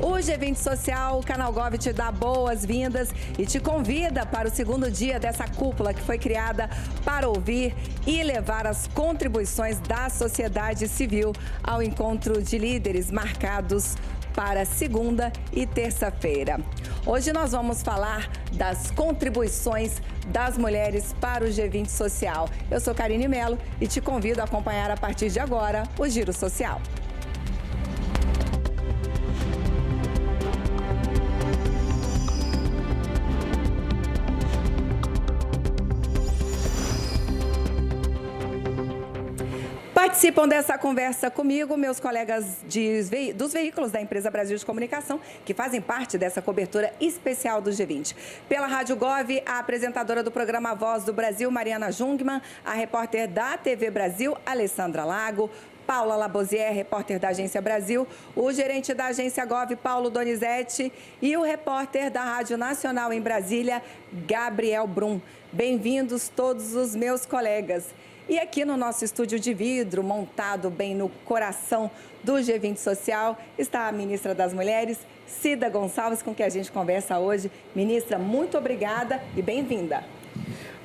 O G20 Social, o Canal Gov te dá boas-vindas e te convida para o segundo dia dessa cúpula que foi criada para ouvir e levar as contribuições da sociedade civil ao encontro de líderes marcados para segunda e terça-feira. Hoje nós vamos falar das contribuições das mulheres para o G20 Social. Eu sou Karine Mello e te convido a acompanhar a partir de agora o Giro Social. Participam dessa conversa comigo meus colegas dos veículos da Empresa Brasil de Comunicação, que fazem parte dessa cobertura especial do G20. Pela Rádio Gov, a apresentadora do programa Voz do Brasil, Mariana Jungmann, a repórter da TV Brasil, Alessandra Lago, Paula Labosière, repórter da Agência Brasil, o gerente da Agência Gov, Paulo Donizete, e o repórter da Rádio Nacional em Brasília, Gabriel Brum. Bem-vindos todos os meus colegas. E aqui no nosso estúdio de vidro, montado bem no coração do G20 Social, está a ministra das Mulheres, Cida Gonçalves, com quem a gente conversa hoje. Ministra, muito obrigada e bem-vinda.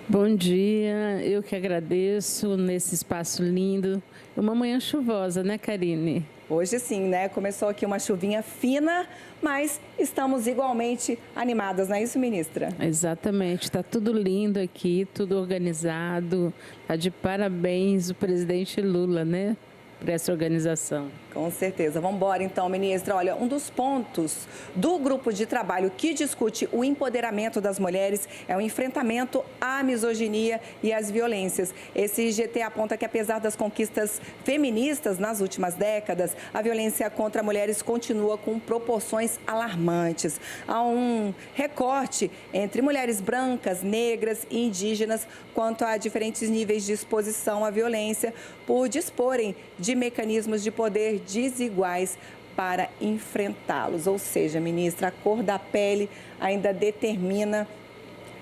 Bom dia, eu que agradeço nesse espaço lindo. Uma manhã chuvosa, né, Karine? Hoje sim, né? Começou aqui uma chuvinha fina, mas estamos igualmente animadas, não é isso, ministra? Exatamente, está tudo lindo aqui, tudo organizado. Está de parabéns o presidente Lula, né? Para essa organização. Com certeza. Vamos embora então, ministra. Olha, um dos pontos do grupo de trabalho que discute o empoderamento das mulheres é o enfrentamento à misoginia e às violências. Esse IGT aponta que, apesar das conquistas feministas nas últimas décadas, a violência contra mulheres continua com proporções alarmantes. Há um recorte entre mulheres brancas, negras e indígenas quanto a diferentes níveis de exposição à violência por disporem de mecanismos de poder desiguais para enfrentá-los. Ou seja, ministra, a cor da pele ainda determina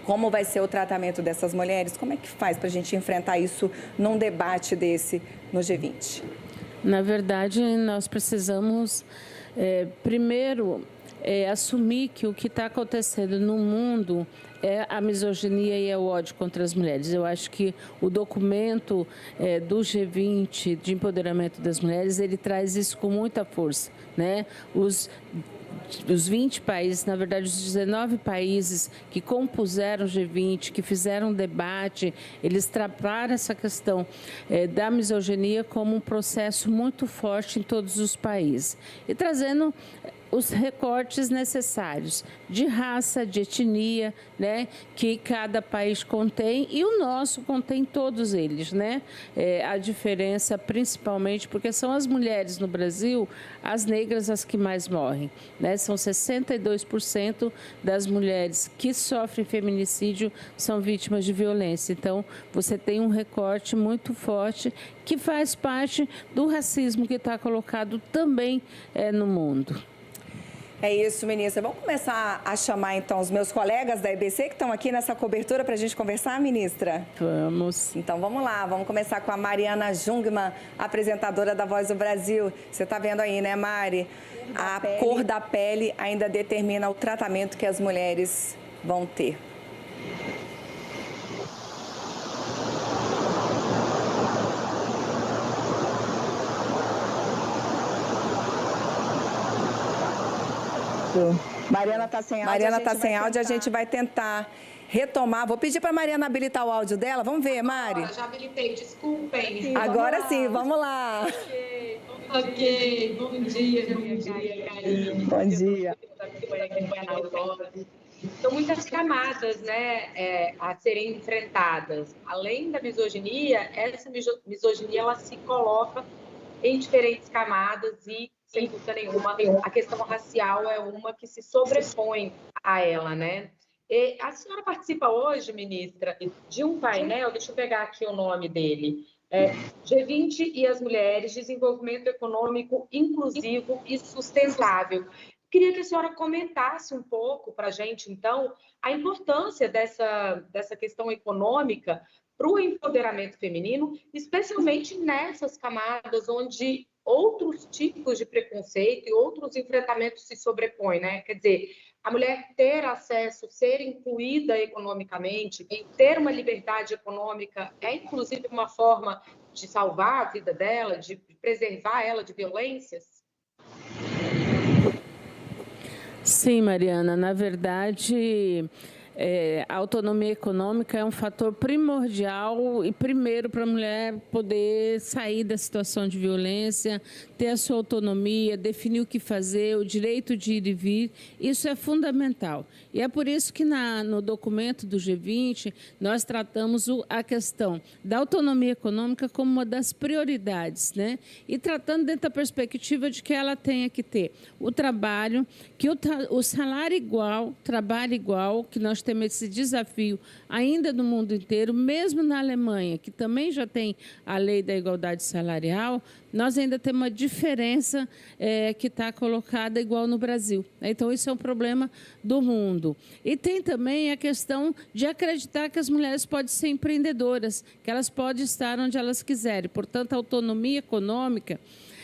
como vai ser o tratamento dessas mulheres. Como é que faz para a gente enfrentar isso num debate desse no G20? Na verdade, nós precisamos, primeiro, assumir que o que está acontecendo no mundo é a misoginia e é o ódio contra as mulheres. Eu acho que o documento do G20 de empoderamento das mulheres, ele traz isso com muita força, né? Os 20 países, na verdade, os 19 países que compuseram o G20, que fizeram um debate, eles trataram essa questão da misoginia como um processo muito forte em todos os países. E trazendo os recortes necessários de raça, de etnia, né, que cada país contém, e o nosso contém todos eles, né? A diferença, principalmente, porque são as mulheres no Brasil, as negras, as que mais morrem, né? São 62% das mulheres que sofrem feminicídio são vítimas de violência. Então, você tem um recorte muito forte que faz parte do racismo que está colocado também no mundo. É isso, ministra. Vamos começar a chamar, então, os meus colegas da EBC que estão aqui nessa cobertura para a gente conversar, ministra? Vamos. Então, vamos lá. Vamos começar com a Mariana Jungmann, apresentadora da Voz do Brasil. Você está vendo aí, né, Mari? A cor da pele ainda determina o tratamento que as mulheres vão ter. Mariana está sem áudio. Mariana está sem áudio, a gente vai tentar retomar. Vou pedir para a Mariana habilitar o áudio dela. Vamos ver, Mari. Já habilitei, desculpem. Sim, agora sim, vamos lá. Ok, bom dia, Karine. Bom dia. São muitas camadas, né, a serem enfrentadas. Além da misoginia, essa misoginia ela se coloca em diferentes camadas e, sem dúvida nenhuma, a questão racial é uma que se sobrepõe a ela, né? E a senhora participa hoje, ministra, de um painel, deixa eu pegar aqui o nome dele, G20 e as Mulheres, Desenvolvimento Econômico Inclusivo e Sustentável. Queria que a senhora comentasse um pouco para a gente, então, a importância dessa questão econômica para o empoderamento feminino, especialmente nessas camadas onde outros tipos de preconceito e outros enfrentamentos se sobrepõem, né? Quer dizer, a mulher ter acesso, ser incluída economicamente, e ter uma liberdade econômica é, inclusive, uma forma de salvar a vida dela, de preservar ela de violências? Sim, Mariana, na verdade, a autonomia econômica é um fator primordial e primeiro para a mulher poder sair da situação de violência, ter a sua autonomia, definir o que fazer, o direito de ir e vir, isso é fundamental. E é por isso que no documento do G20 nós tratamos a questão da autonomia econômica como uma das prioridades, né? E tratando dentro da perspectiva de que ela tenha que ter o trabalho, que o salário igual, trabalho igual, que nós temos esse desafio ainda no mundo inteiro, mesmo na Alemanha, que também já tem a lei da igualdade salarial, nós ainda temos uma diferença que está colocada igual no Brasil. Então, isso é um problema do mundo. E tem também a questão de acreditar que as mulheres podem ser empreendedoras, que elas podem estar onde elas quiserem. Portanto, a autonomia econômica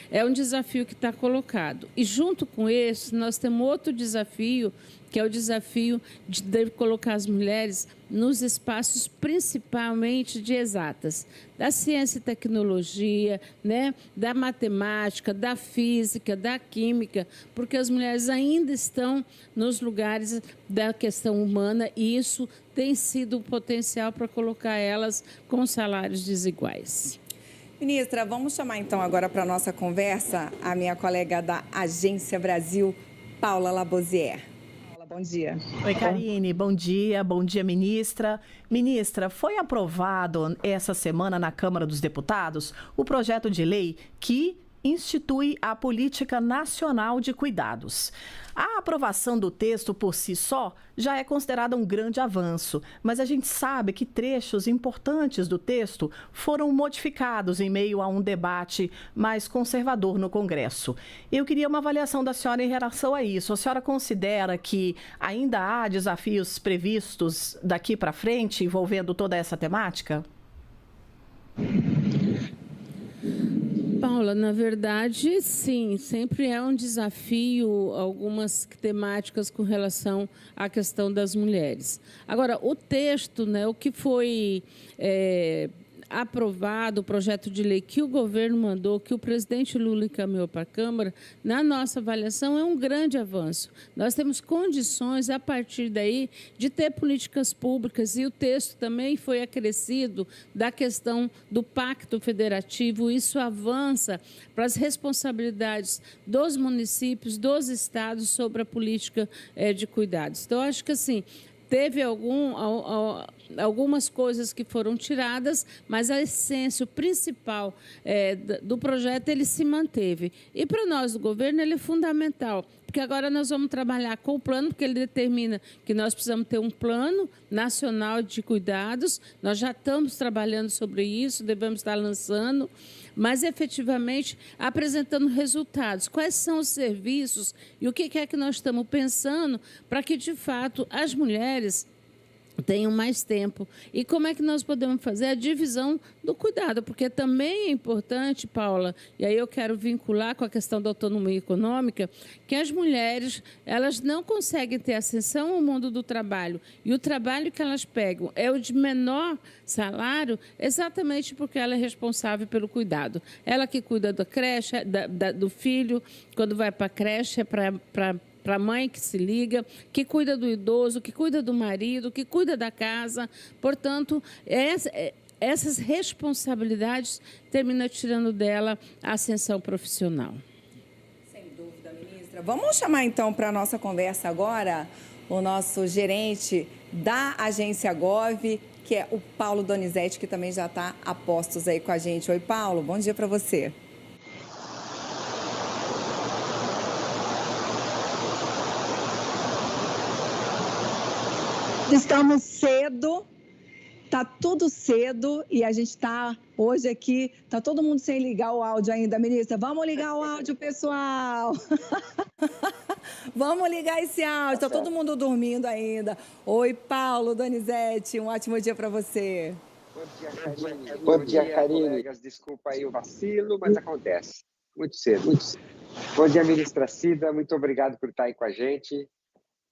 é um desafio que está colocado. E, junto com esse, nós temos outro desafio, que é o desafio de colocar as mulheres nos espaços, principalmente de exatas, da ciência e tecnologia, né, da matemática, da física, da química, porque as mulheres ainda estão nos lugares da questão humana e isso tem sido um potencial para colocar elas com salários desiguais. Ministra, vamos chamar então agora para a nossa conversa a minha colega da Agência Brasil, Paula Labosière. Bom dia. Oi, Karine. Bom dia, ministra. Ministra, foi aprovado essa semana na Câmara dos Deputados o projeto de lei que institui a Política Nacional de Cuidados. A aprovação do texto por si só já é considerada um grande avanço, mas a gente sabe que trechos importantes do texto foram modificados em meio a um debate mais conservador no Congresso. Eu queria uma avaliação da senhora em relação a isso. A senhora considera que ainda há desafios previstos daqui para frente envolvendo toda essa temática? Paula, na verdade, sim, sempre é um desafio algumas temáticas com relação à questão das mulheres. Agora, o texto, né, o que foi aprovado, o projeto de lei que o governo mandou, que o presidente Lula encaminhou para a Câmara, na nossa avaliação é um grande avanço. Nós temos condições, a partir daí, de ter políticas públicas e o texto também foi acrescido da questão do pacto federativo. Isso avança para as responsabilidades dos municípios, dos estados sobre a política de cuidados. Então, acho que assim, teve algumas coisas que foram tiradas, mas a essência, o principal do projeto, ele se manteve. E para nós do governo, ele é fundamental, porque agora nós vamos trabalhar com o plano, porque ele determina que nós precisamos ter um plano nacional de cuidados. Nós já estamos trabalhando sobre isso, devemos estar lançando, mas efetivamente apresentando resultados. Quais são os serviços e o que é que nós estamos pensando para que, de fato, as mulheres tenham mais tempo. E como é que nós podemos fazer a divisão do cuidado? Porque também é importante, Paula, e aí eu quero vincular com a questão da autonomia econômica, que as mulheres, elas não conseguem ter ascensão ao mundo do trabalho. E o trabalho que elas pegam é o de menor salário, exatamente porque ela é responsável pelo cuidado. Ela que cuida da creche, do filho, quando vai para a creche, é para a mãe que se liga, que cuida do idoso, que cuida do marido, que cuida da casa. Portanto, essas responsabilidades terminam tirando dela a ascensão profissional. Sem dúvida, ministra. Vamos chamar, então, para a nossa conversa agora o nosso gerente da Agência Gov, que é o Paulo Donizete, que também já está a postos aí com a gente. Oi, Paulo, bom dia para você. Estamos cedo, tá tudo cedo e a gente está hoje aqui, tá todo mundo sem ligar o áudio ainda, ministra. Vamos ligar o áudio, pessoal. Vamos ligar esse áudio, tá todo mundo dormindo ainda. Oi, Paulo Donizete, um ótimo dia para você. Bom dia, Karine. Bom dia, colegas. Desculpa aí o vacilo, mas acontece. muito cedo. Bom dia, ministra Cida, muito obrigado por estar aí com a gente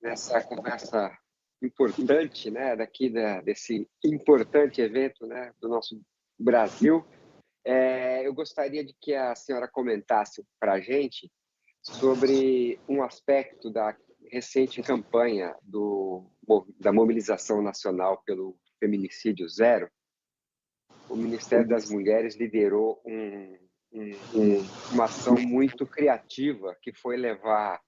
nessa conversa importante, né, desse importante evento, né, do nosso Brasil. Eu gostaria de que a senhora comentasse para a gente sobre um aspecto da recente campanha da mobilização nacional pelo Feminicídio Zero. O Ministério das Mulheres liderou uma ação muito criativa, que foi levar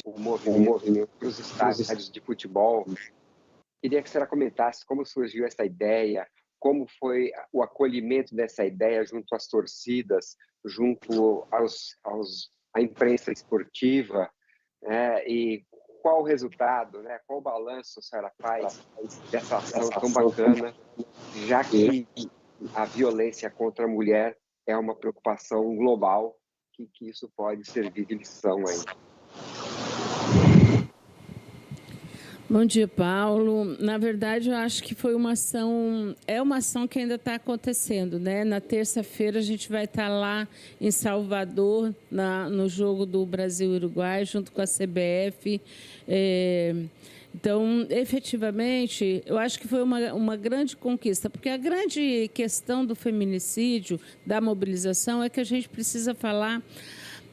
o movimento para os estádios de futebol. Queria que a senhora comentasse como surgiu essa ideia, como foi o acolhimento dessa ideia junto às torcidas, junto à imprensa esportiva, né? E qual o resultado, né? Qual o balanço a senhora faz dessa ação tão bacana, já que a violência contra a mulher é uma preocupação global, que isso pode servir de lição aí. Bom dia, Paulo. Na verdade, eu acho que foi uma ação que ainda está acontecendo, né? Na terça-feira a gente vai estar lá em Salvador, no jogo do Brasil e Uruguai, junto com a CBF. Então, efetivamente, eu acho que foi uma grande conquista, porque a grande questão do feminicídio, da mobilização, é que a gente precisa falar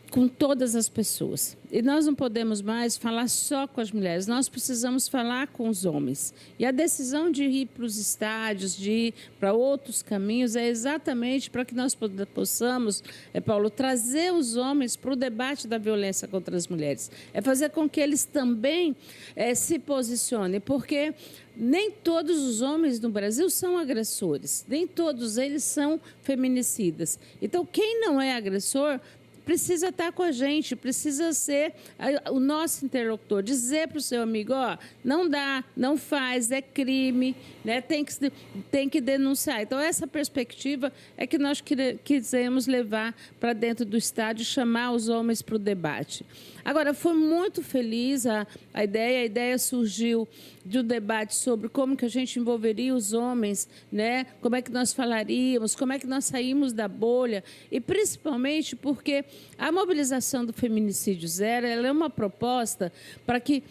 com todas as pessoas. E nós não podemos mais falar só com as mulheres, nós precisamos falar com os homens. E a decisão de ir para os estádios, de ir para outros caminhos, é exatamente para que nós possamos, Paulo, trazer os homens para o debate da violência contra as mulheres. É fazer com que eles também se posicionem, porque nem todos os homens no Brasil são agressores, nem todos eles são feminicidas. Então, quem não é agressor precisa estar com a gente, precisa ser o nosso interlocutor, dizer para o seu amigo, não dá, não faz, é crime, né? Tem que denunciar. Então, essa perspectiva é que nós quisemos levar para dentro do estádio, chamar os homens para o debate. Agora, foi muito feliz a ideia surgiu de um debate sobre como que a gente envolveria os homens, né? Como é que nós falaríamos, como é que nós saímos da bolha, e principalmente porque a mobilização do Feminicídio Zero, ela é uma proposta para que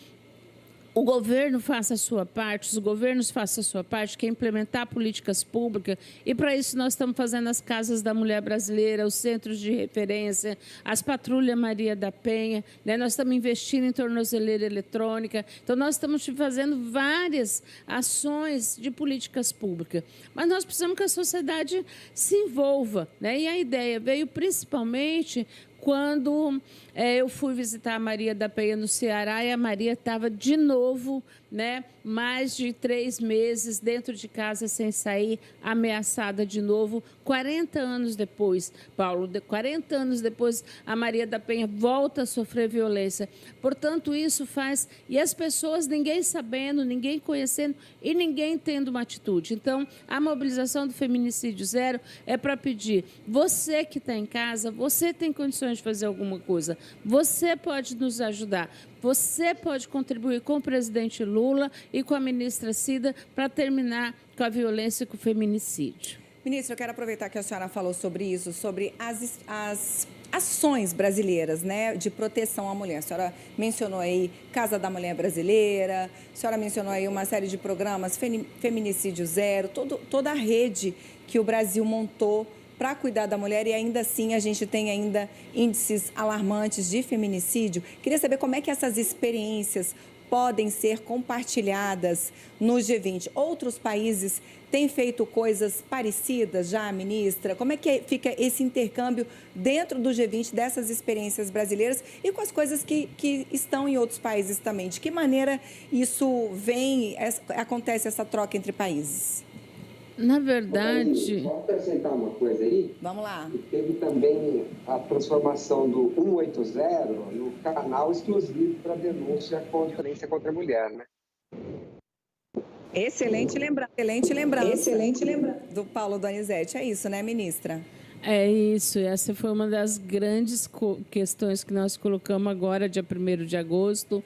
o governo faça a sua parte, os governos façam a sua parte, que é implementar políticas públicas, e para isso nós estamos fazendo as Casas da Mulher Brasileira, os centros de referência, as Patrulha Maria da Penha, né? Nós estamos investindo em tornozeleira eletrônica, então nós estamos fazendo várias ações de políticas públicas, mas nós precisamos que a sociedade se envolva, né? E a ideia veio principalmente quando eu fui visitar a Maria da Penha no Ceará, e a Maria estava de novo, né, mais de 3 meses dentro de casa sem sair, ameaçada de novo. 40 anos depois, Paulo, 40 anos depois, a Maria da Penha volta a sofrer violência. Portanto, isso faz... E as pessoas, ninguém sabendo, ninguém conhecendo e ninguém tendo uma atitude. Então, a mobilização do Feminicídio Zero é para pedir, você que está em casa, você tem condições de fazer alguma coisa, você pode nos ajudar, você pode contribuir com o presidente Lula e com a ministra Cida para terminar com a violência e com o feminicídio. Ministra, eu quero aproveitar que a senhora falou sobre isso, sobre as ações brasileiras, né, de proteção à mulher. A senhora mencionou aí Casa da Mulher Brasileira, a senhora mencionou aí uma série de programas, Feminicídio Zero, toda a rede que o Brasil montou para cuidar da mulher, e ainda assim a gente tem ainda índices alarmantes de feminicídio. Queria saber como é que essas experiências podem ser compartilhadas no G20. Outros países têm feito coisas parecidas já, ministra? Como é que fica esse intercâmbio dentro do G20 dessas experiências brasileiras e com as coisas que estão em outros países também? De que maneira isso acontece essa troca entre países? Na verdade... Vamos acrescentar uma coisa aí? Vamos lá. Teve também a transformação do 180 no canal exclusivo para denúncia contra a violência contra a mulher, né? Excelente lembrança. Do Paulo Donizete. É isso, né, ministra? É isso, essa foi uma das grandes questões que nós colocamos agora, dia 1º de agosto.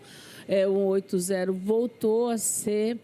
O 180 voltou a ser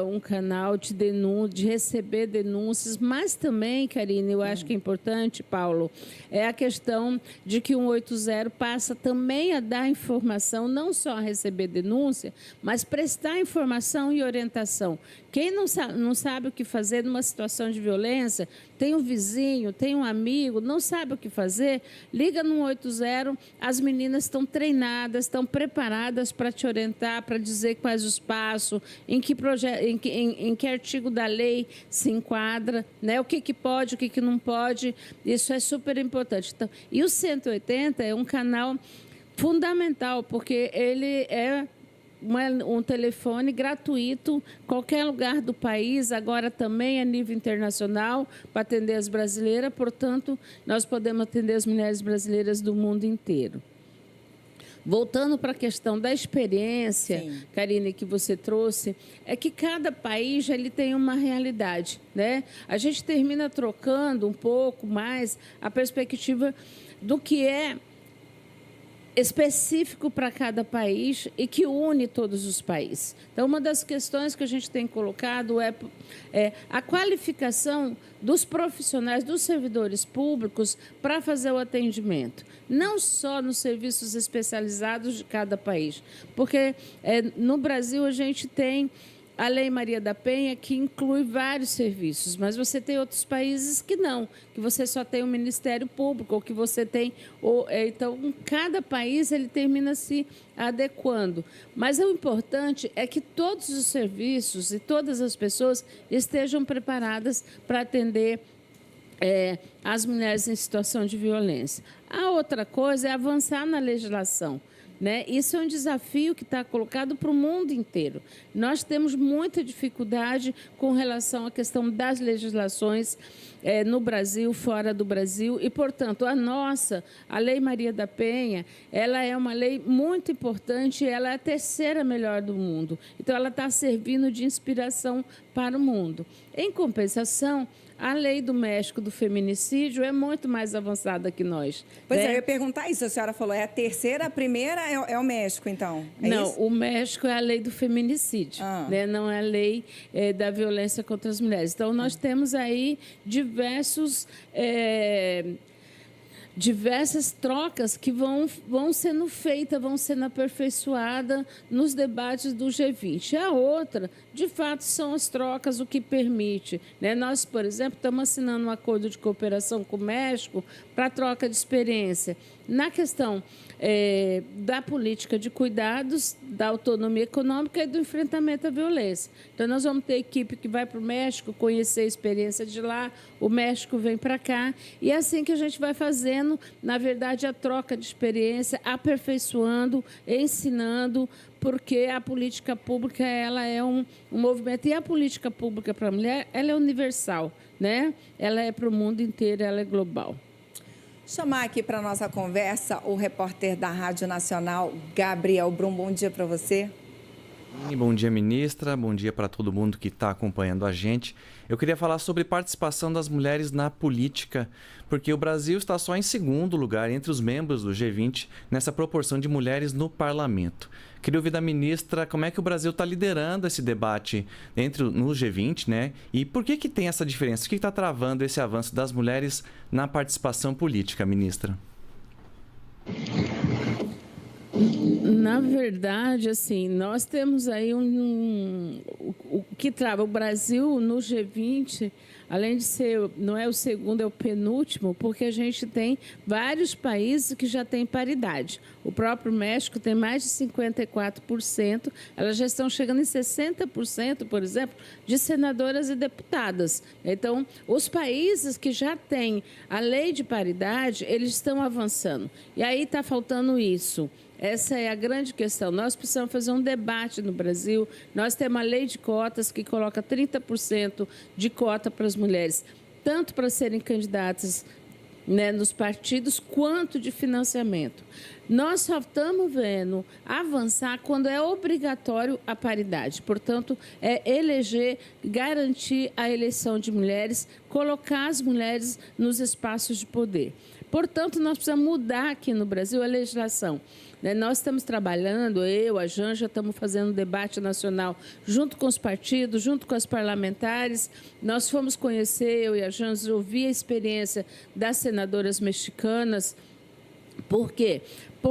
um canal de denúncia, de receber denúncias, mas também, Karine, eu acho que é importante, Paulo, é a questão de que o 180 passa também a dar informação, não só a receber denúncia, mas prestar informação e orientação. Quem não sabe o que fazer numa situação de violência, tem um vizinho, tem um amigo, não sabe o que fazer, liga no 180, as meninas estão treinadas, estão preparadas para te orientar, para dizer quais os passos, em que artigo da lei se enquadra, né? O que pode, o que não pode, isso é super importante. Então, e o 180 é um canal fundamental, porque ele é um telefone gratuito, qualquer lugar do país, agora também a nível internacional, para atender as brasileiras, portanto, nós podemos atender as mulheres brasileiras do mundo inteiro. Voltando para a questão da experiência, sim, Karine, que você trouxe, é que cada país ele tem uma realidade, né? A gente termina trocando um pouco mais a perspectiva do que é específico para cada país e que une todos os países. Então, uma das questões que a gente tem colocado é a qualificação dos profissionais, dos servidores públicos para fazer o atendimento, não só nos serviços especializados de cada país, porque no Brasil a gente tem a Lei Maria da Penha, que inclui vários serviços, mas você tem outros países que não, que você só tem o Ministério Público, ou que você tem... Então, cada país ele termina se adequando. Mas o importante é que todos os serviços e todas as pessoas estejam preparadas para atender as mulheres em situação de violência. A outra coisa é avançar na legislação, né? Isso é um desafio que está colocado para o mundo inteiro. Nós temos muita dificuldade com relação à questão das legislações no Brasil, fora do Brasil, e, portanto, a Lei Maria da Penha, ela é uma lei muito importante, ela é a terceira melhor do mundo. Então, ela está servindo de inspiração para o mundo. Em compensação, a lei do México do feminicídio é muito mais avançada que nós. Pois eu ia perguntar isso, a senhora falou, é a terceira, a primeira é o México, então? Não, isso? O México é a lei do feminicídio, né? Não é a lei da violência contra as mulheres. Então, nós temos aí diversas trocas que vão sendo feitas, vão sendo aperfeiçoadas nos debates do G20. A outra, de fato, são as trocas, o que permite, né? Nós, por exemplo, estamos assinando um acordo de cooperação com o México para troca de experiência. Na questão da política de cuidados, da autonomia econômica e do enfrentamento à violência. Então, nós vamos ter equipe que vai para o México conhecer a experiência de lá, o México vem para cá, e é assim que a gente vai fazendo, na verdade, a troca de experiência, aperfeiçoando, ensinando, porque a política pública ela é um movimento, e a política pública para a mulher ela é universal, né? Ela é para o mundo inteiro, ela é global. Chamar aqui para a nossa conversa o repórter da Rádio Nacional, Gabriel Brum. Bom dia para você. Bom dia, ministra. Bom dia para todo mundo que está acompanhando a gente. Eu queria falar sobre participação das mulheres na política, porque o Brasil está só em segundo lugar entre os membros do G20 nessa proporção de mulheres no parlamento. Queria ouvir da ministra como é que o Brasil está liderando esse debate no G20, né? E por que tem essa diferença? O que está travando esse avanço das mulheres na participação política, ministra? Na verdade, assim, nós temos aí o que trava o Brasil no G20, além de ser, não é o segundo, é o penúltimo, porque a gente tem vários países que já têm paridade. O próprio México tem mais de 54%, elas já estão chegando em 60%, por exemplo, de senadoras e deputadas. Então, os países que já têm a lei de paridade, eles estão avançando. E aí está faltando isso. Essa é a grande questão. Nós precisamos fazer um debate no Brasil. Nós temos uma lei de cotas que coloca 30% de cota para as mulheres, tanto para serem candidatas né, nos partidos, quanto de financiamento. Nós só estamos vendo avançar quando é obrigatório a paridade. Portanto, é eleger, garantir a eleição de mulheres, colocar as mulheres nos espaços de poder. Portanto, nós precisamos mudar aqui no Brasil a legislação. Nós estamos trabalhando, eu, a Janja, estamos fazendo um debate nacional junto com os partidos, junto com as parlamentares. Nós fomos conhecer, eu e a Janja, ouvir a experiência das senadoras mexicanas. Por quê?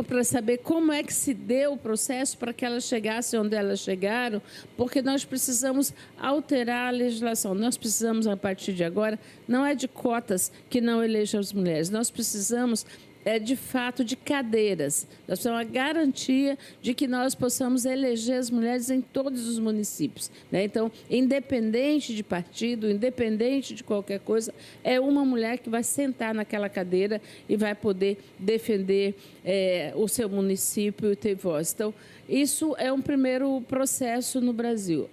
Para saber como é que se deu o processo para que elas chegassem onde elas chegaram, porque nós precisamos alterar a legislação. Nós precisamos, a partir de agora, não é de cotas que não elejam as mulheres, nós precisamos de fato, de cadeiras. Nós precisamos uma garantia de que nós possamos eleger as mulheres em todos os municípios, né? Então, independente de partido, independente de qualquer coisa, é uma mulher que vai sentar naquela cadeira e vai poder defender o seu município e ter voz. Então, isso é um primeiro processo no Brasil,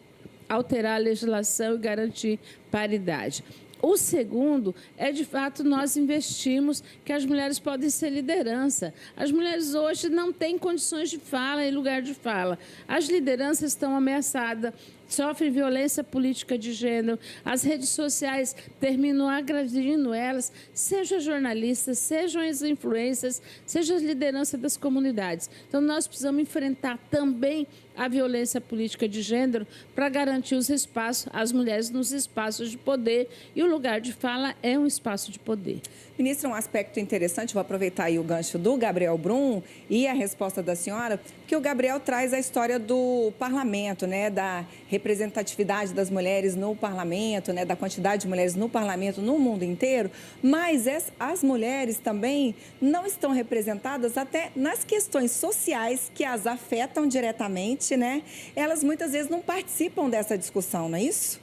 alterar a legislação e garantir paridade. O segundo é, de fato, nós investimos que as mulheres podem ser liderança. As mulheres hoje não têm condições de fala e lugar de fala. As lideranças estão ameaçadas, sofrem violência política de gênero, as redes sociais terminam agredindo elas, sejam as jornalistas, sejam as influências, sejam as lideranças das comunidades. Então, nós precisamos enfrentar também a violência política de gênero para garantir os espaços, as mulheres nos espaços de poder, e o lugar de fala é um espaço de poder. Ministra, um aspecto interessante, vou aproveitar aí o gancho do Gabriel Brum e a resposta da senhora, porque o Gabriel traz a história do parlamento, né, da representatividade das mulheres no parlamento, né, da quantidade de mulheres no parlamento no mundo inteiro, mas as mulheres também não estão representadas até nas questões sociais que as afetam diretamente, né? Elas muitas vezes não participam dessa discussão, não é isso?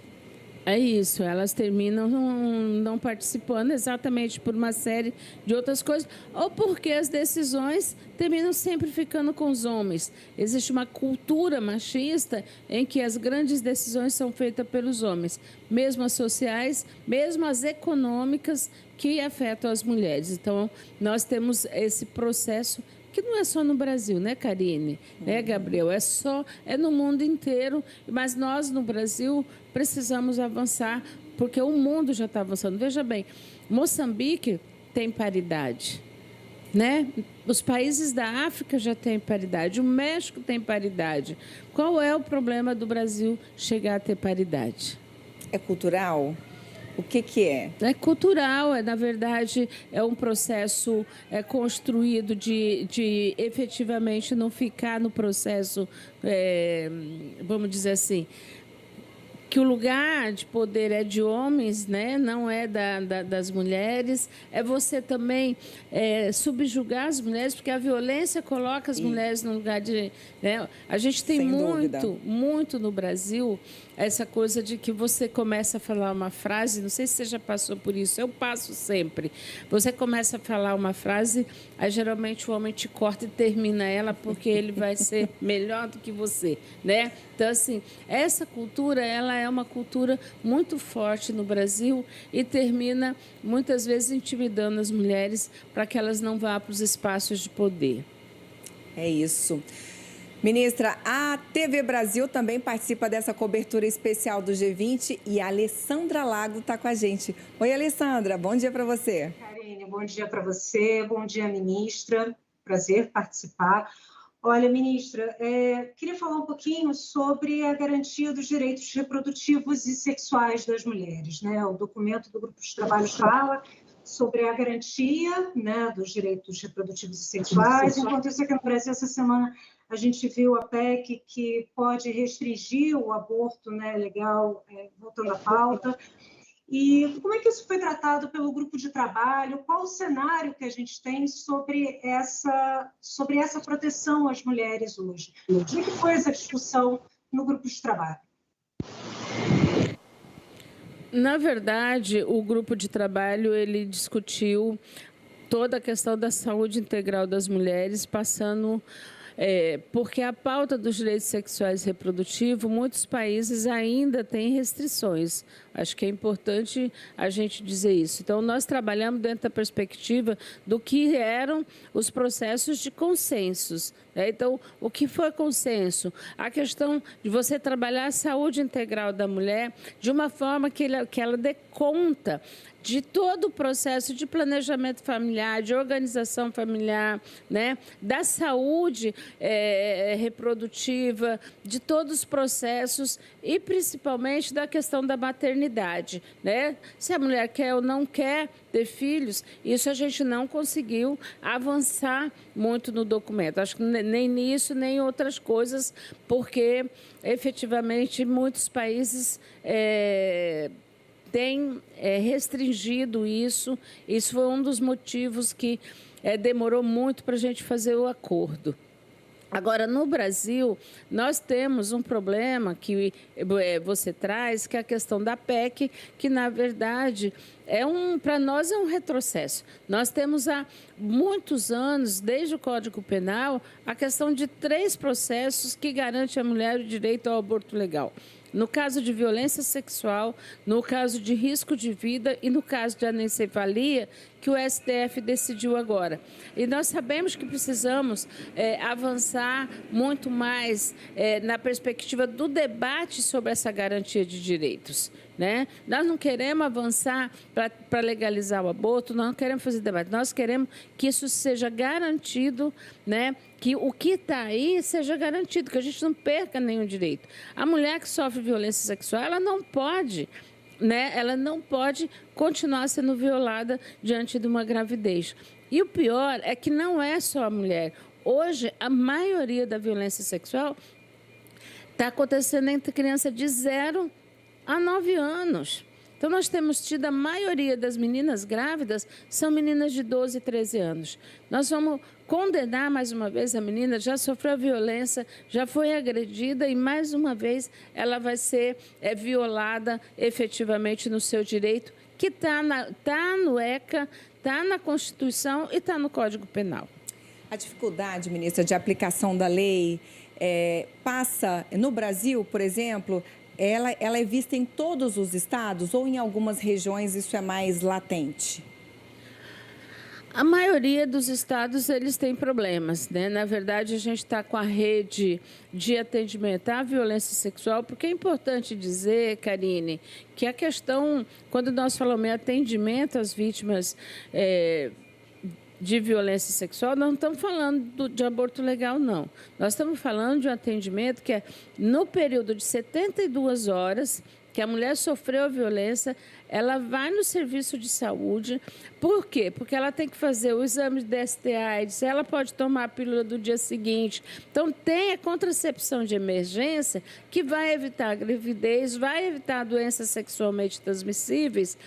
É isso, elas terminam não participando exatamente por uma série de outras coisas, ou porque as decisões terminam sempre ficando com os homens. Existe uma cultura machista em que as grandes decisões são feitas pelos homens, mesmo as sociais, mesmo as econômicas, que afetam as mulheres. Então, nós temos esse processo que não é só no Brasil, né, Karine? Né, Gabriel? É no mundo inteiro, mas nós, no Brasil, precisamos avançar, porque o mundo já está avançando. Veja bem, Moçambique tem paridade, né? Os países da África já têm paridade, o México tem paridade. Qual é o problema do Brasil chegar a ter paridade? É cultural? O que é? É cultural, na verdade, é um processo construído de efetivamente não ficar no processo, vamos dizer assim, que o lugar de poder é de homens, né? Não é das mulheres. É você também subjugar as mulheres, porque a violência coloca as mulheres no lugar de... Né? A gente tem muito no Brasil essa coisa de que você começa a falar uma frase, não sei se você já passou por isso, eu passo sempre. Você começa a falar uma frase, aí geralmente o homem te corta e termina ela porque ele vai ser melhor do que você, né? Então, assim, essa cultura, ela é uma cultura muito forte no Brasil e termina, muitas vezes, intimidando as mulheres para que elas não vá para os espaços de poder. É isso. Ministra, a TV Brasil também participa dessa cobertura especial do G20 e a Alessandra Lago está com a gente. Oi, Alessandra, bom dia para você. Karine, bom dia para você, bom dia, ministra. Prazer participar. Olha, ministra, queria falar um pouquinho sobre a garantia dos direitos reprodutivos e sexuais das mulheres, né? O documento do Grupo de Trabalho fala sobre a garantia, né, dos direitos reprodutivos e sexuais. Enquanto isso aqui no Brasil, essa semana, a gente viu a PEC que pode restringir o aborto, né, legal, voltando à pauta. E como é que isso foi tratado pelo grupo de trabalho? Qual o cenário que a gente tem sobre essa proteção às mulheres hoje? Como é que foi essa discussão no grupo de trabalho? Na verdade, o grupo de trabalho ele discutiu toda a questão da saúde integral das mulheres, passando... porque a pauta dos direitos sexuais e reprodutivos, muitos países ainda têm restrições. Acho que é importante a gente dizer isso. Então, nós trabalhamos dentro da perspectiva do que eram os processos de consensos. Então, o que foi consenso? A questão de você trabalhar a saúde integral da mulher de uma forma que ela dê conta de todo o processo de planejamento familiar, de organização familiar, né? Da saúde reprodutiva, de todos os processos e, principalmente, da questão da maternidade, né? Se a mulher quer ou não quer ter filhos, isso a gente não conseguiu avançar muito no documento. Acho que nem nisso, nem em outras coisas, porque, efetivamente, muitos países tem restringido isso. Isso foi um dos motivos que demorou muito para a gente fazer o acordo. Agora, no Brasil, nós temos um problema que você traz, que é a questão da PEC, que, na verdade, para nós é um retrocesso. Nós temos há muitos anos, desde o Código Penal, a questão de 3 processos que garantem à mulher o direito ao aborto legal. No caso de violência sexual, no caso de risco de vida e no caso de anencefalia, que o STF decidiu agora. E nós sabemos que precisamos avançar muito mais na perspectiva do debate sobre essa garantia de direitos, né? Nós não queremos avançar para legalizar o aborto, nós não queremos fazer debate, nós queremos que isso seja garantido, né? Que o que está aí seja garantido, que a gente não perca nenhum direito. A mulher que sofre violência sexual, ela não pode, né? Ela não pode continuar sendo violada diante de uma gravidez. E o pior é que não é só a mulher. Hoje, a maioria da violência sexual está acontecendo entre crianças de 0 a 9 anos. Então, nós temos tido a maioria das meninas grávidas são meninas de 12, 13 anos. Nós vamos condenar mais uma vez a menina, já sofreu violência, já foi agredida e mais uma vez ela vai ser violada efetivamente no seu direito, que está no ECA, está na Constituição e está no Código Penal. A dificuldade, ministra, de aplicação da lei passa, no Brasil, por exemplo, ela é vista em todos os estados ou em algumas regiões isso é mais latente? A maioria dos estados, eles têm problemas, né? Na verdade, a gente está com a rede de atendimento à violência sexual, porque é importante dizer, Karine, que a questão, quando nós falamos em atendimento às vítimas de violência sexual, nós não estamos falando de aborto legal, não. Nós estamos falando de um atendimento que é no período de 72 horas, que a mulher sofreu a violência, ela vai no serviço de saúde. Por quê? Porque ela tem que fazer o exame de DST/AIDS, ela pode tomar a pílula do dia seguinte. Então, tem a contracepção de emergência que vai evitar a gravidez, vai evitar doenças sexualmente transmissíveis.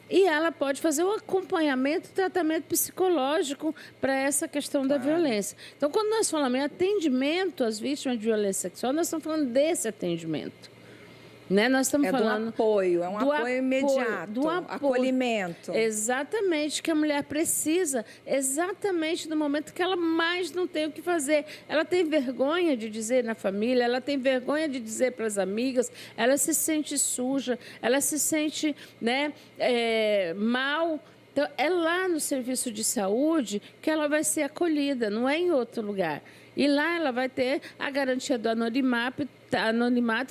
E ela pode fazer o acompanhamento e tratamento psicológico para essa questão da violência. Então, quando nós falamos em atendimento às vítimas de violência sexual, nós estamos falando desse atendimento. Né? Nós estamos falando do apoio, é um apoio imediato, do apoio, acolhimento. Exatamente, que a mulher precisa, exatamente no momento que ela mais não tem o que fazer. Ela tem vergonha de dizer na família, ela tem vergonha de dizer para as amigas, ela se sente suja, ela se sente, né, mal. Então, é lá no serviço de saúde que ela vai ser acolhida, não é em outro lugar. E lá ela vai ter a garantia do anonimato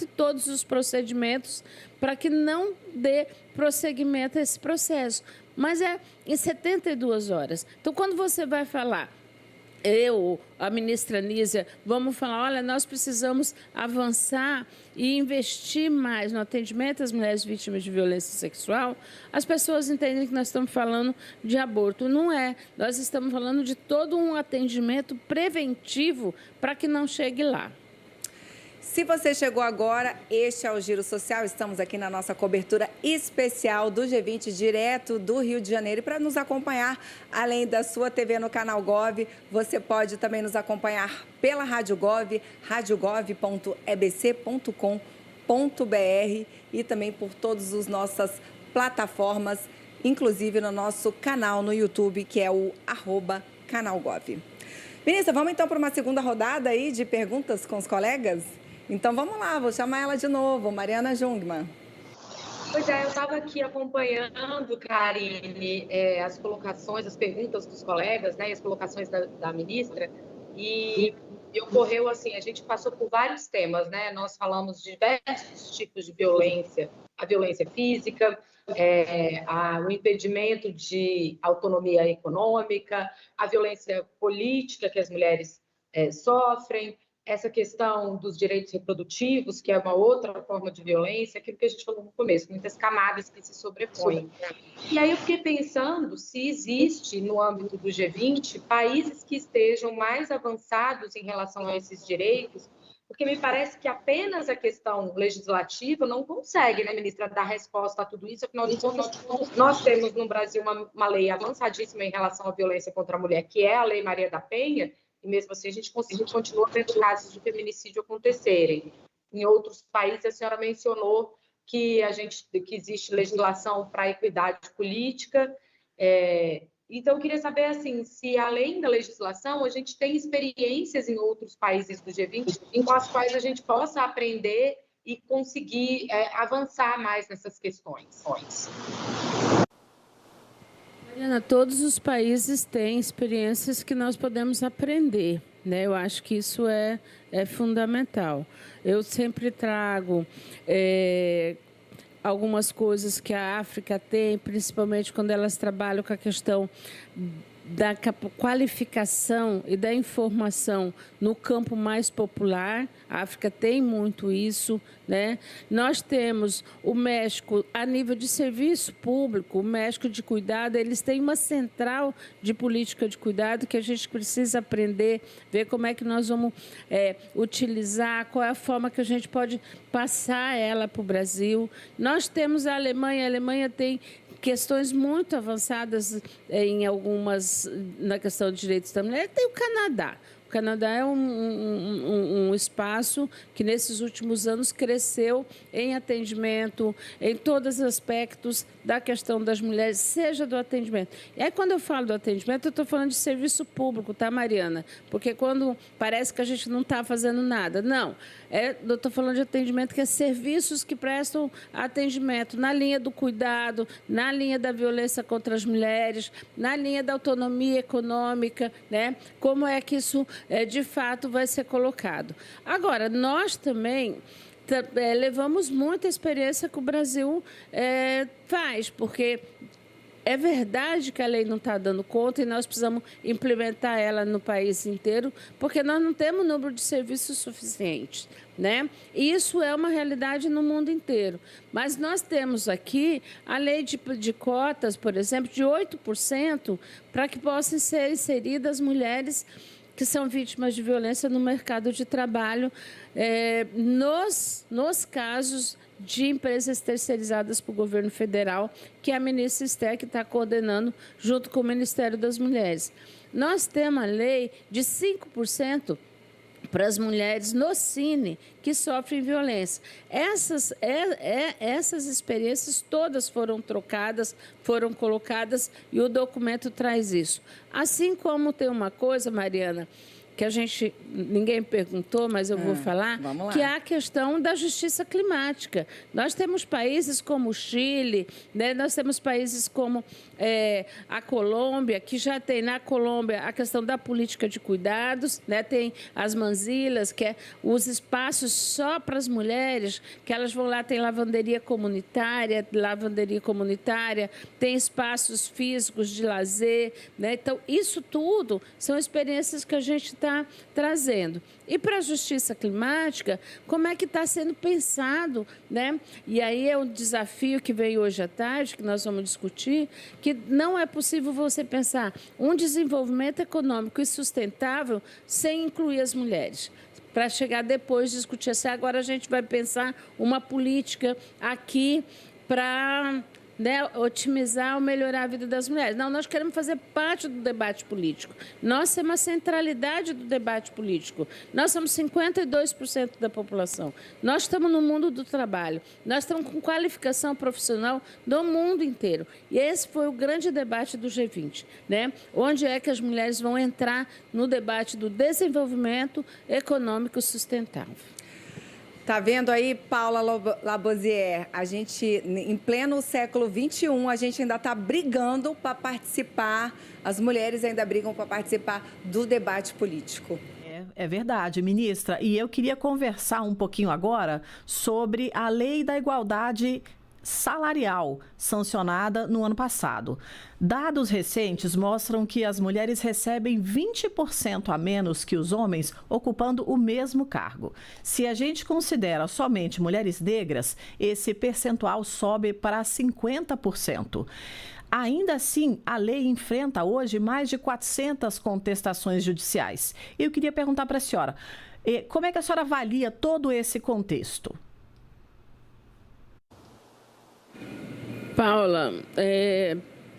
e todos os procedimentos para que não dê prosseguimento a esse processo. Mas é em 72 horas. Então, quando você vai falar, a ministra Nízia, vamos falar, olha, nós precisamos avançar e investir mais no atendimento às mulheres vítimas de violência sexual, as pessoas entendem que nós estamos falando de aborto. Não é. Nós estamos falando de todo um atendimento preventivo para que não chegue lá. Se você chegou agora, este é o Giro Social. Estamos aqui na nossa cobertura especial do G20, direto do Rio de Janeiro. E para nos acompanhar, além da sua TV no canal Gov, você pode também nos acompanhar pela Rádio Gov, radiogov.ebc.com.br e também por todas as nossas plataformas, inclusive no nosso canal no YouTube, que é o @canalgov. Ministra, vamos então para uma segunda rodada aí de perguntas com os colegas? Então, vamos lá, vou chamar ela de novo, Mariana Jungmann. Pois é, eu estava aqui acompanhando, Karine, as colocações, as perguntas dos colegas, né, e as colocações da ministra, e ocorreu assim, a gente passou por vários temas, né? Nós falamos de diversos tipos de violência, a violência física, o impedimento de autonomia econômica, a violência política que as mulheres sofrem, essa questão dos direitos reprodutivos, que é uma outra forma de violência, aquilo que a gente falou no começo, muitas camadas que se sobrepõem. E aí eu fiquei pensando se existe, no âmbito do G20, países que estejam mais avançados em relação a esses direitos, porque me parece que apenas a questão legislativa não consegue, né, ministra, dar resposta a tudo isso. Afinal de contas, nós temos no Brasil uma lei avançadíssima em relação à violência contra a mulher, que é a Lei Maria da Penha, e mesmo assim a gente continua vendo casos de feminicídio acontecerem. Em outros países, a senhora mencionou que existe legislação para a equidade política. Então, eu queria saber assim, se além da legislação, a gente tem experiências em outros países do G20 com as quais a gente possa aprender e conseguir avançar mais nessas questões. Mariana, todos os países têm experiências que nós podemos aprender, né? Eu acho que isso é fundamental. Eu sempre trago algumas coisas que a África tem, principalmente quando elas trabalham com a questão da qualificação e da informação no campo mais popular. A África tem muito isso, né? Nós temos o México, a nível de serviço público, o México de cuidado, eles têm uma central de política de cuidado que a gente precisa aprender, ver como é que nós vamos utilizar, qual é a forma que a gente pode passar ela para o Brasil. Nós temos a Alemanha tem questões muito avançadas em algumas, na questão de direitos da mulher. Tem o Canadá. O Canadá é um espaço que, nesses últimos anos, cresceu em atendimento, em todos os aspectos da questão das mulheres, seja do atendimento. E aí, quando eu falo do atendimento, eu estou falando de serviço público, tá, Mariana? Porque quando parece que a gente não está fazendo nada. Não, eu estou falando de atendimento, que é serviços que prestam atendimento na linha do cuidado, na linha da violência contra as mulheres, na linha da autonomia econômica, né? Como é que isso de fato vai ser colocado. Agora, nós também levamos muita experiência que o Brasil faz, porque é verdade que a lei não está dando conta e nós precisamos implementar ela no país inteiro, porque nós não temos número de serviços suficientes, né? E isso é uma realidade no mundo inteiro. Mas nós temos aqui a lei de cotas, por exemplo, de 8% para que possam ser inseridas mulheres que são vítimas de violência no mercado de trabalho, nos casos de empresas terceirizadas para o governo federal, que a ministra Esther que está coordenando junto com o Ministério das Mulheres. Nós temos a lei de 5% para as mulheres no Cine que sofrem violência. Essas experiências todas foram trocadas, foram colocadas e o documento traz isso. Assim como tem uma coisa, Mariana, que ninguém perguntou, mas eu vou falar, que é a questão da justiça climática. Nós temos países como o Chile, né? Nós temos países como a Colômbia, que já tem na Colômbia a questão da política de cuidados, né? Tem as manzilas, que é os espaços só para as mulheres, que elas vão lá, tem lavanderia comunitária, tem espaços físicos de lazer, né? Então, isso tudo são experiências que a gente está trazendo. E para a justiça climática, como é que está sendo pensado, né? E aí é um desafio que veio hoje à tarde, que nós vamos discutir, que não é possível você pensar um desenvolvimento econômico e sustentável sem incluir as mulheres. Para chegar depois discutir assim, agora a gente vai pensar uma política aqui para otimizar ou melhorar a vida das mulheres. Não, nós queremos fazer parte do debate político. Nós temos a centralidade do debate político. Nós somos 52% da população. Nós estamos no mundo do trabalho. Nós estamos com qualificação profissional do mundo inteiro. E esse foi o grande debate do G20, né? Onde é que as mulheres vão entrar no debate do desenvolvimento econômico sustentável. Tá vendo aí, Paula Lavoisier? A gente, em pleno século XXI, a gente ainda está brigando para participar, as mulheres ainda brigam para participar do debate político. É verdade, ministra. E eu queria conversar um pouquinho agora sobre a Lei da Igualdade Salarial, sancionada no ano passado. Dados recentes mostram que as mulheres recebem 20% a menos que os homens ocupando o mesmo cargo. Se a gente considera somente mulheres negras, esse percentual sobe para 50%. Ainda assim, a lei enfrenta hoje mais de 400 contestações judiciais. Eu queria perguntar para a senhora, como é que a senhora avalia todo esse contexto? Paula,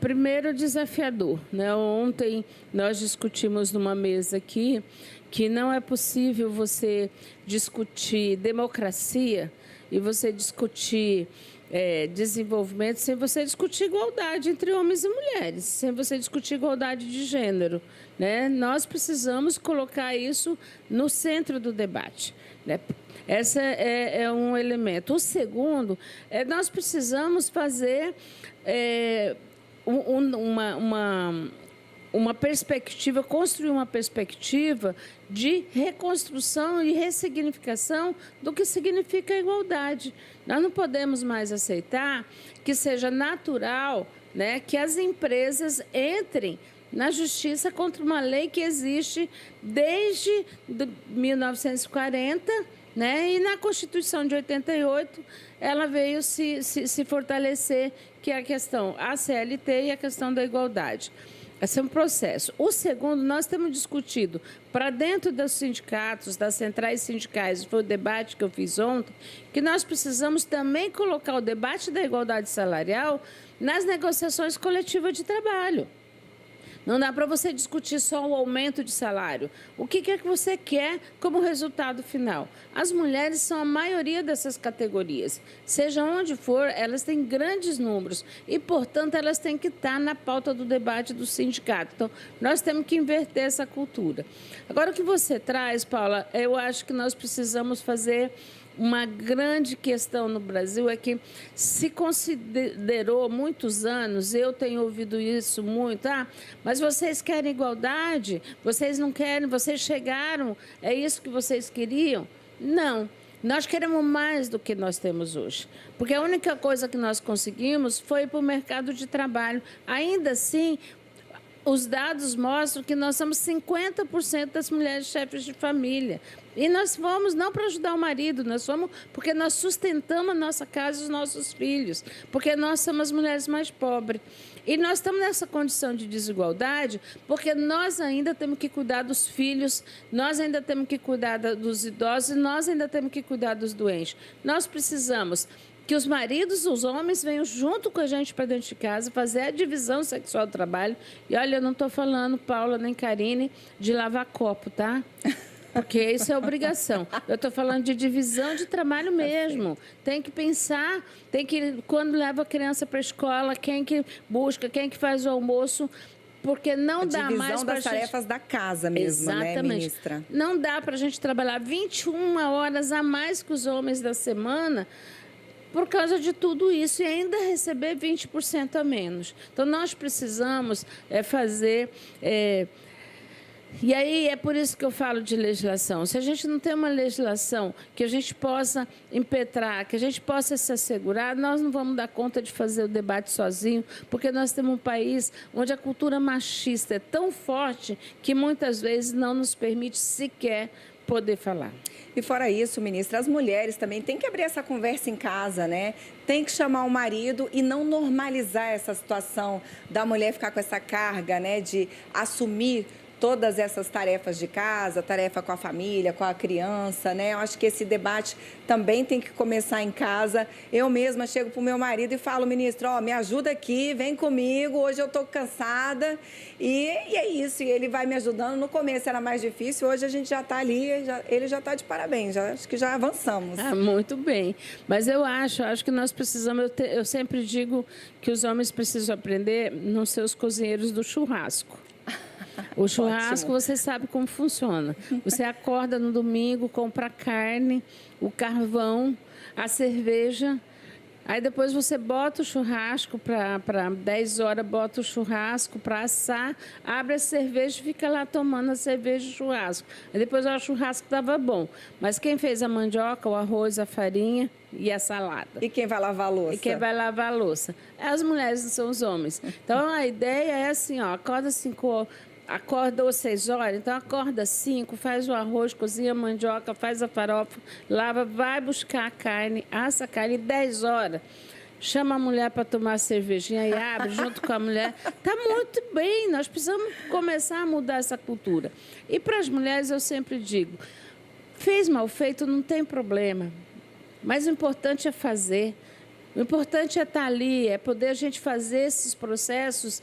primeiro desafiador, né? Ontem nós discutimos numa mesa aqui que não é possível você discutir democracia e você discutir desenvolvimento sem você discutir igualdade entre homens e mulheres, sem você discutir igualdade de gênero, né? Nós precisamos colocar isso no centro do debate, né? Esse é um elemento. O segundo, nós precisamos fazer uma perspectiva, construir uma perspectiva de reconstrução e ressignificação do que significa a igualdade. Nós não podemos mais aceitar que seja natural, né, que as empresas entrem na justiça contra uma lei que existe desde 1940, né? E na Constituição de 88, ela veio se fortalecer, que é a questão a CLT e a questão da igualdade. Esse é um processo. O segundo, nós temos discutido para dentro dos sindicatos, das centrais sindicais, foi o debate que eu fiz ontem, que nós precisamos também colocar o debate da igualdade salarial nas negociações coletivas de trabalho. Não dá para você discutir só o aumento de salário. O que é que você quer como resultado final? As mulheres são a maioria dessas categorias. Seja onde for, elas têm grandes números e, portanto, elas têm que estar na pauta do debate do sindicato. Então, nós temos que inverter essa cultura. Agora, o que você traz, Paula, eu acho que nós precisamos fazer uma grande questão no Brasil é que se considerou muitos anos, eu tenho ouvido isso muito, mas vocês querem igualdade, vocês não querem, vocês chegaram, é isso que vocês queriam? Não, nós queremos mais do que nós temos hoje, porque a única coisa que nós conseguimos foi para o mercado de trabalho. Ainda assim, os dados mostram que nós somos 50% das mulheres chefes de família. E nós fomos não para ajudar o marido, nós fomos porque nós sustentamos a nossa casa e os nossos filhos, porque nós somos as mulheres mais pobres. E nós estamos nessa condição de desigualdade porque nós ainda temos que cuidar dos filhos, nós ainda temos que cuidar dos idosos e nós ainda temos que cuidar dos doentes. Nós precisamos que os maridos, os homens, venham junto com a gente para dentro de casa, fazer a divisão sexual do trabalho. E olha, eu não estou falando, Paula nem Karine, de lavar copo, tá? Porque isso é obrigação. Eu estou falando de divisão de trabalho mesmo. Tem que pensar, tem que, quando leva a criança para a escola, quem que busca, quem que faz o almoço, porque não dá mais para das tarefas da casa mesmo, exatamente, né, ministra? Não dá para a gente trabalhar 21 horas a mais que os homens da semana por causa de tudo isso e ainda receber 20% a menos. Então, nós precisamos fazer... E aí é por isso que eu falo de legislação. Se a gente não tem uma legislação que a gente possa impetrar, que a gente possa se assegurar, nós não vamos dar conta de fazer o debate sozinho, porque nós temos um país onde a cultura machista é tão forte que muitas vezes não nos permite sequer poder falar. E fora isso, ministra, as mulheres também têm que abrir essa conversa em casa, né? Tem que chamar o marido e não normalizar essa situação da mulher ficar com essa carga, né, de assumir todas essas tarefas de casa, tarefa com a família, com a criança, né? Eu acho que esse debate também tem que começar em casa. Eu mesma chego para o meu marido e falo, ministro, me ajuda aqui, vem comigo, hoje eu estou cansada. E é isso, e ele vai me ajudando. No começo era mais difícil, hoje a gente já está ali, ele já está de parabéns, acho que já avançamos. Muito bem, mas eu acho que nós precisamos, eu sempre digo que os homens precisam aprender não ser os cozinheiros do churrasco. O churrasco, Ótimo. você sabe como funciona. Você acorda no domingo, compra a carne, o carvão, a cerveja. Aí depois você bota o churrasco para 10 horas, bota o churrasco para assar, abre a cerveja e fica lá tomando a cerveja e o churrasco. Aí depois o churrasco estava bom. Mas quem fez a mandioca, o arroz, a farinha e a salada? E quem vai lavar a louça? E quem vai lavar a louça? As mulheres, não são os homens. Então a ideia é assim, ó, acorda 5 Acordou 6 horas, então acorda 5, faz o arroz, cozinha a mandioca, faz a farofa, lava, vai buscar a carne, assa a carne, 10 horas. Chama a mulher para tomar a cervejinha e abre junto com a mulher. Está muito bem, nós precisamos começar a mudar essa cultura. E para as mulheres eu sempre digo, fez mal feito, não tem problema, mas o importante é fazer. O importante é estar ali, é poder a gente fazer esses processos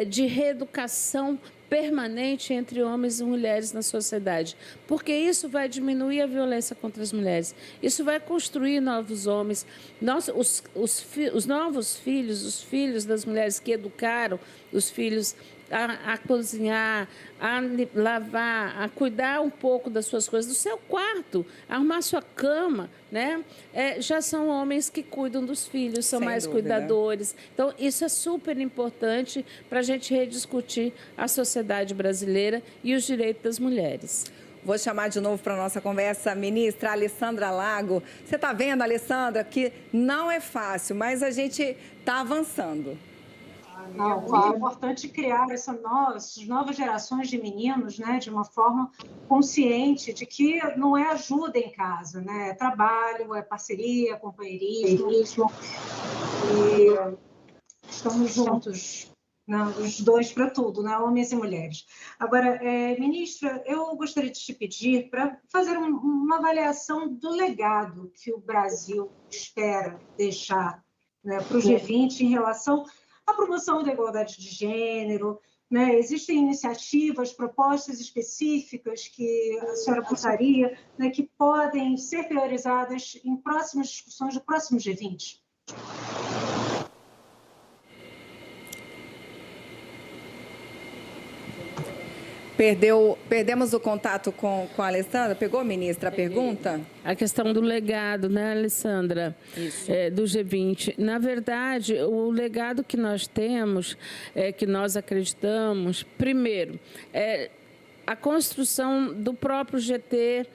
de reeducação permanente entre homens e mulheres na sociedade, porque isso vai diminuir a violência contra as mulheres, isso vai construir novos homens, os novos filhos, os filhos das mulheres que educaram os filhos a cozinhar, a lavar, a cuidar um pouco das suas coisas, do seu quarto, arrumar sua cama, né? Já são homens que cuidam dos filhos, são mais cuidadores. Então, isso é super importante para a gente rediscutir a sociedade brasileira e os direitos das mulheres. Vou chamar de novo para a nossa conversa a ministra Alessandra Lago. Você está vendo, Alessandra, que não é fácil, mas a gente está avançando. Não, é importante criar essas novas gerações de meninos, né, de uma forma consciente de que não é ajuda em casa, né, é trabalho, é parceria, companheirismo, e estamos juntos, né, os dois para tudo, né, homens e mulheres. Agora, ministra, eu gostaria de te pedir para fazer uma avaliação do legado que o Brasil espera deixar, né, para o G20 em relação a promoção da igualdade de gênero, né? Existem iniciativas, propostas específicas que a senhora apontaria, né, que podem ser priorizadas em próximas discussões do próximo G20? Perdemos o contato com a Alessandra. Pegou, ministra, a pergunta? A questão do legado, né, Alessandra? Isso. Do G20. Na verdade, o legado que nós temos, que nós acreditamos, primeiro, a construção do próprio GT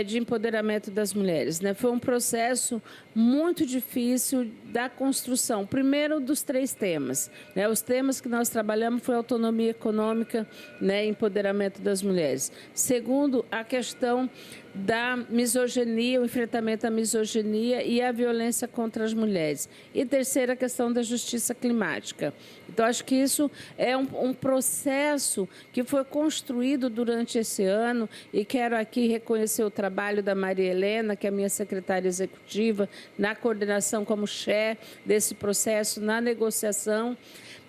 de empoderamento das mulheres, né? Foi um processo muito difícil da construção, primeiro dos 3 temas, né? Os temas que nós trabalhamos foi autonomia econômica, né? Empoderamento das mulheres. Segundo, a questão da misoginia, o enfrentamento à misoginia e à violência contra as mulheres. E terceira, a questão da justiça climática. Então, acho que isso é um processo que foi construído durante esse ano e quero aqui reconhecer o trabalho da Maria Helena, que é a minha secretária executiva, na coordenação como chefe desse processo, na negociação.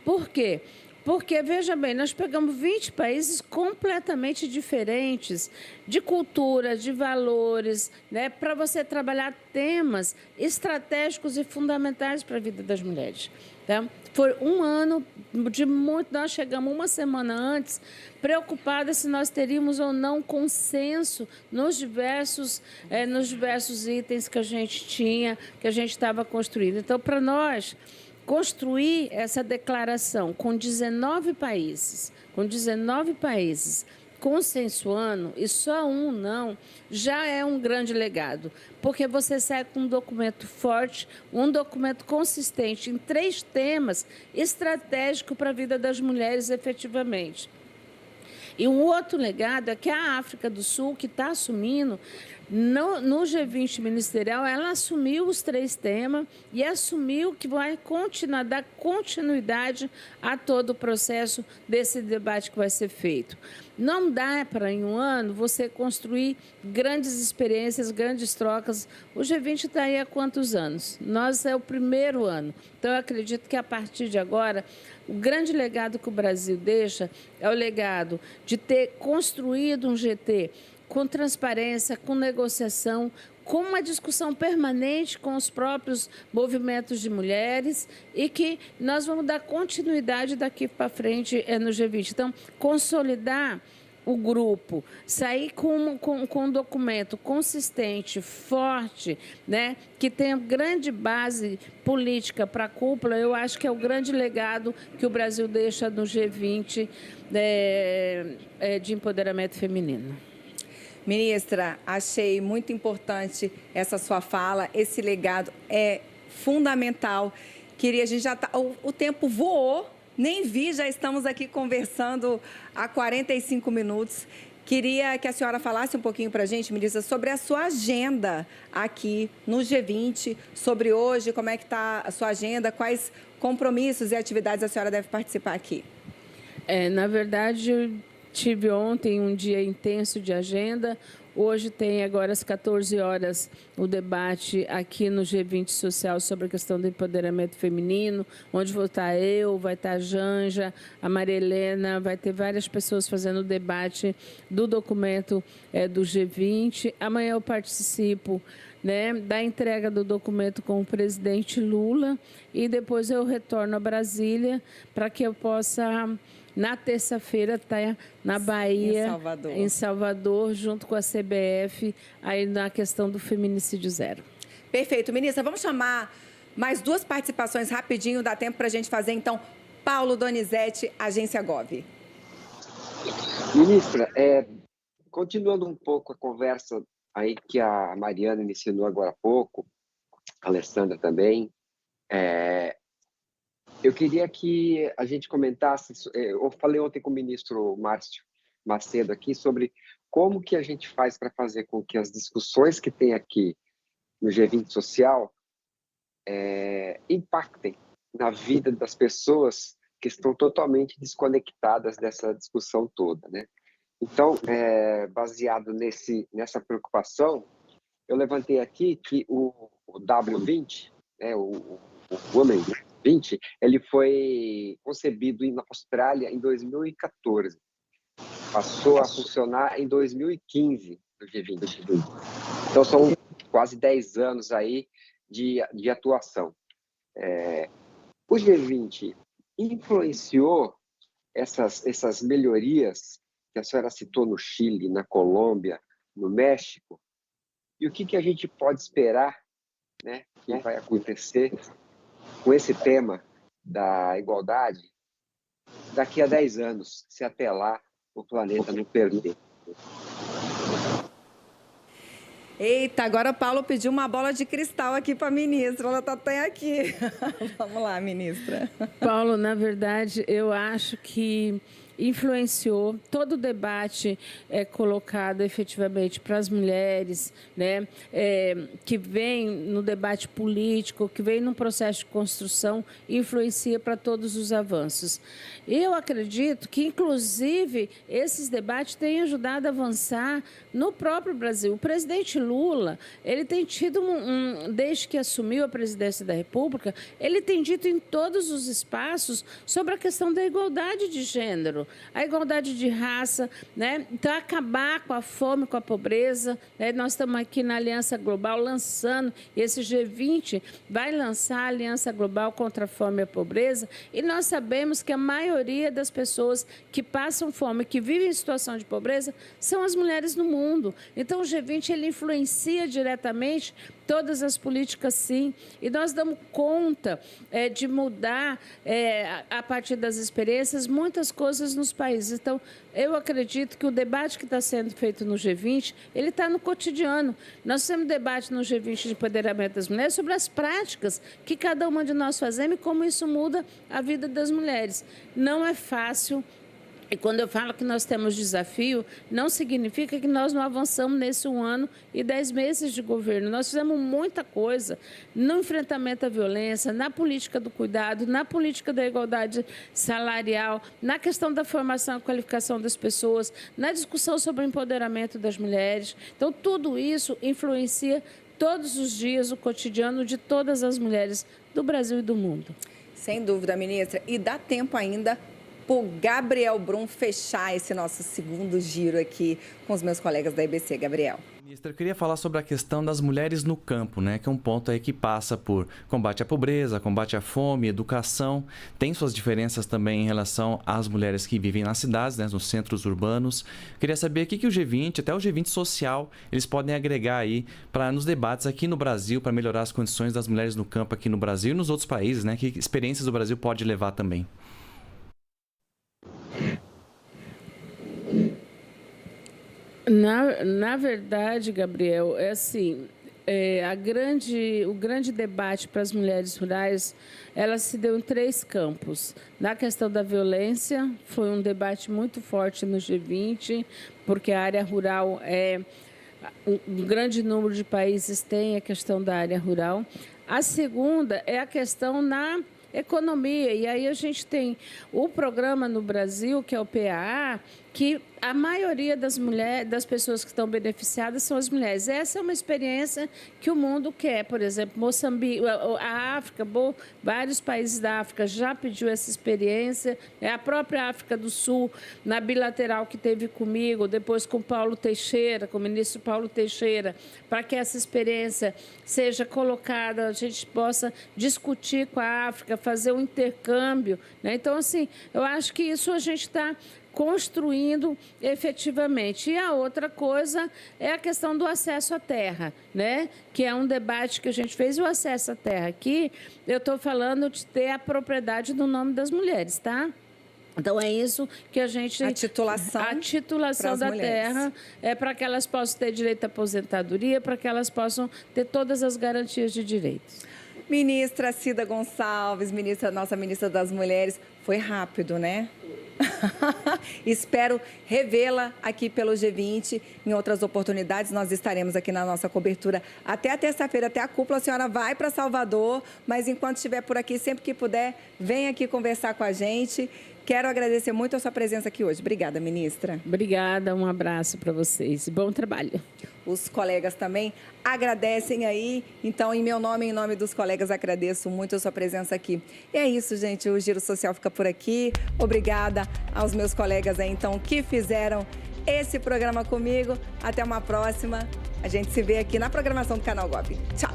Por quê? Porque, veja bem, nós pegamos 20 países completamente diferentes de cultura, de valores, né, para você trabalhar temas estratégicos e fundamentais para a vida das mulheres. Tá? Foi um ano de muito... Nós chegamos uma semana antes preocupadas se nós teríamos ou não consenso nos diversos itens que a gente tinha, que a gente estava construindo. Então, para nós... construir essa declaração com 19 países, consensuando, e só um não, já é um grande legado, porque você sai com um documento forte, um documento consistente em 3 temas estratégicos para a vida das mulheres efetivamente. E um outro legado é que a África do Sul, que está assumindo, no G20 ministerial, ela assumiu os 3 temas e assumiu que vai dar continuidade a todo o processo desse debate que vai ser feito. Não dá para, em um ano, você construir grandes experiências, grandes trocas. O G20 está aí há quantos anos? Nós é o primeiro ano. Então, eu acredito que, a partir de agora, o grande legado que o Brasil deixa é o legado de ter construído um GT com transparência, com negociação, com uma discussão permanente com os próprios movimentos de mulheres e que nós vamos dar continuidade daqui para frente no G20. Então, consolidar o grupo, sair com um documento consistente, forte, né, que tenha grande base política para a cúpula, eu acho que é o grande legado que o Brasil deixa no G20 de empoderamento feminino. Ministra, achei muito importante essa sua fala, esse legado é fundamental. A gente já tá, o tempo voou, nem vi, já estamos aqui conversando há 45 minutos. Queria que a senhora falasse um pouquinho para a gente, ministra, sobre a sua agenda aqui no G20, sobre hoje, como é que está a sua agenda, quais compromissos e atividades a senhora deve participar aqui. Na verdade, eu tive ontem um dia intenso de agenda. Hoje tem agora às 14 horas o debate aqui no G20 Social sobre a questão do empoderamento feminino, onde vou estar eu, vai estar a Janja, a Maria Helena, vai ter várias pessoas fazendo o debate do documento do G20. Amanhã eu participo, né, da entrega do documento com o presidente Lula e depois eu retorno a Brasília para que eu possa, na terça-feira, estar na Bahia, em Salvador, junto com a CBF, aí na questão do feminicídio zero. Perfeito. Ministra, vamos chamar mais duas participações rapidinho, dá tempo para a gente fazer, então. Paulo Donizete, Agência Gov. Ministra, continuando um pouco a conversa aí que a Mariana iniciou agora há pouco, a Alessandra também, eu queria que a gente comentasse, eu falei ontem com o ministro Márcio Macedo aqui sobre como que a gente faz para fazer com que as discussões que tem aqui no G20 Social impactem na vida das pessoas que estão totalmente desconectadas dessa discussão toda, né? Então, baseado nessa preocupação, eu levantei aqui que o W20, o Women 20, ele foi concebido na Austrália em 2014. Passou a funcionar em 2015, no G20. Então, são quase 10 anos aí de atuação. O G20 influenciou essas melhorias que a senhora citou no Chile, na Colômbia, no México, e o que a gente pode esperar, né, que vai acontecer com esse tema da igualdade daqui a 10 anos, se até lá o planeta não perder. Eita, agora o Paulo pediu uma bola de cristal aqui para a ministra, ela está até aqui. Vamos lá, ministra. Paulo, na verdade, eu acho que influenciou todo o debate colocado efetivamente para as mulheres, né, que vem no debate político, que vem num processo de construção, influencia para todos os avanços. Eu acredito que, inclusive, esses debates têm ajudado a avançar no próprio Brasil. O presidente Lula, ele tem tido, desde que assumiu a presidência da República, ele tem dito em todos os espaços sobre a questão da igualdade de gênero, a igualdade de raça, né? Então, acabar com a fome, com a pobreza, né? Nós estamos aqui na Aliança Global lançando, e esse G20 vai lançar a Aliança Global contra a Fome e a Pobreza, e nós sabemos que a maioria das pessoas que passam fome, que vivem em situação de pobreza, são as mulheres no mundo. Então, o G20 ele influencia diretamente todas as políticas, sim, e nós damos conta de mudar, a partir das experiências, muitas coisas nos países. Então, eu acredito que o debate que está sendo feito no G20, ele está no cotidiano. Nós temos debate no G20 de empoderamento das mulheres sobre as práticas que cada uma de nós fazemos e como isso muda a vida das mulheres. Não é fácil. E quando eu falo que nós temos desafio, não significa que nós não avançamos nesse 1 ano e 10 meses de governo. Nós fizemos muita coisa no enfrentamento à violência, na política do cuidado, na política da igualdade salarial, na questão da formação e qualificação das pessoas, na discussão sobre o empoderamento das mulheres. Então, tudo isso influencia todos os dias o cotidiano de todas as mulheres do Brasil e do mundo. Sem dúvida, ministra. E dá tempo ainda para o Gabriel Brum fechar esse nosso segundo giro aqui com os meus colegas da EBC. Gabriel. Ministra, eu queria falar sobre a questão das mulheres no campo, né? Que é um ponto aí que passa por combate à pobreza, combate à fome, educação. Tem suas diferenças também em relação às mulheres que vivem nas cidades, né? Nos centros urbanos. Queria saber o que o G20, até o G20 social, eles podem agregar aí nos debates aqui no Brasil, para melhorar as condições das mulheres no campo aqui no Brasil e nos outros países, né? Que experiências o Brasil pode levar também. Na verdade, Gabriel, é assim, o grande debate para as mulheres rurais, ela se deu em 3 campos. Na questão da violência, foi um debate muito forte no G20, porque a área rural um grande número de países tem a questão da área rural. A segunda é a questão na economia, e aí a gente tem o programa no Brasil, que é o PAA, que a maioria das pessoas que estão beneficiadas são as mulheres. Essa é uma experiência que o mundo quer. Por exemplo, Moçambique, a África, vários países da África já pediu essa experiência. A própria África do Sul, na bilateral que teve comigo, depois com Paulo Teixeira, com o ministro Paulo Teixeira, para que essa experiência seja colocada, a gente possa discutir com a África, fazer um intercâmbio, né? Então, assim, eu acho que isso a gente está construindo efetivamente. E a outra coisa é a questão do acesso à terra, né? Que é um debate que a gente fez. O acesso à terra aqui, eu estou falando de ter a propriedade no nome das mulheres, tá? Então, é isso que a gente... A titulação da terra é para que elas possam ter direito à aposentadoria, para que elas possam ter todas as garantias de direitos. Ministra Cida Gonçalves, nossa ministra das Mulheres, foi rápido, né? Espero revê-la aqui pelo G20. Em outras oportunidades, nós estaremos aqui na nossa cobertura até a terça-feira, até a cúpula. A senhora vai para Salvador, mas enquanto estiver por aqui, sempre que puder, vem aqui conversar com a gente. Quero agradecer muito a sua presença aqui hoje. Obrigada, ministra. Obrigada, um abraço para vocês. Bom trabalho. Os colegas também agradecem aí. Então, em meu nome e em nome dos colegas, agradeço muito a sua presença aqui. E é isso, gente. O Giro Social fica por aqui. Obrigada aos meus colegas aí, então, que fizeram esse programa comigo. Até uma próxima. A gente se vê aqui na programação do Canal GOB. Tchau.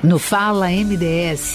No Fala MDS,